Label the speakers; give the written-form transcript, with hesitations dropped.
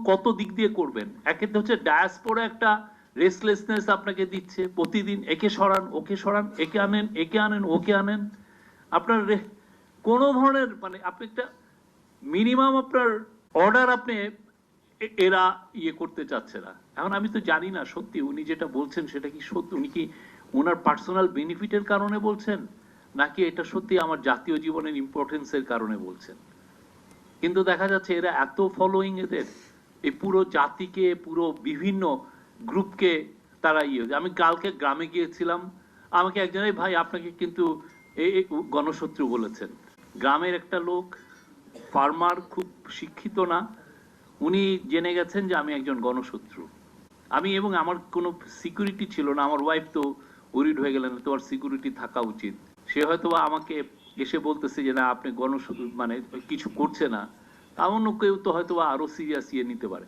Speaker 1: কত দিক দিয়ে করবেন। একে হচ্ছে ডায়াসপোরা একটা রেসলেসনেস আপনাকে দিচ্ছে, প্রতিদিন একে সরান ওকে সরান, একে আনেন ওকে আনেন। আপনার কোনো ধরনের মানে আপনি একটা মিনিমাম আপনার অর্ডার আপনি এরা ইয়ে করতে চাচ্ছে না। এখন আমি তো জানি না সত্যি উনি যেটা বলছেন সেটা কি সত্যি, উনি কি ওনার পার্সোনাল বেনিফিটের কারণে বলছেন নাকি এটা সত্যি আমার জাতীয় জীবনের ইম্পর্টেন্সের কারণে বলছেন। কিন্তু দেখা যাচ্ছে এরা এত ফলোয়িং এদের, এই পুরো জাতিকে পুরো বিভিন্ন গ্রুপকে তারা আমি কালকে গ্রামে গিয়েছিলাম, আমাকে একজনের ভাই আপনাকে কিন্তু এই গণশত্রু বলেছেন। গ্রামের একটা লোক, ফার্মার, খুব শিক্ষিত না, উনি জেনে গেছেন যে আমি একজন গণশত্রু। আমি এবং আমার কোনো সিকিউরিটি ছিল না, আমার ওয়াইফ তো ওরিড হয়ে গেলেন তোমার সিকিউরিটি থাকা উচিত। সে হয়তো আমাকে এসে বলতেছে যে না আপনি গণশত্রু মানে কিছু করছে না, এমন কেউ তো হয়তো আরো সিরিয়াস নিতে পারে।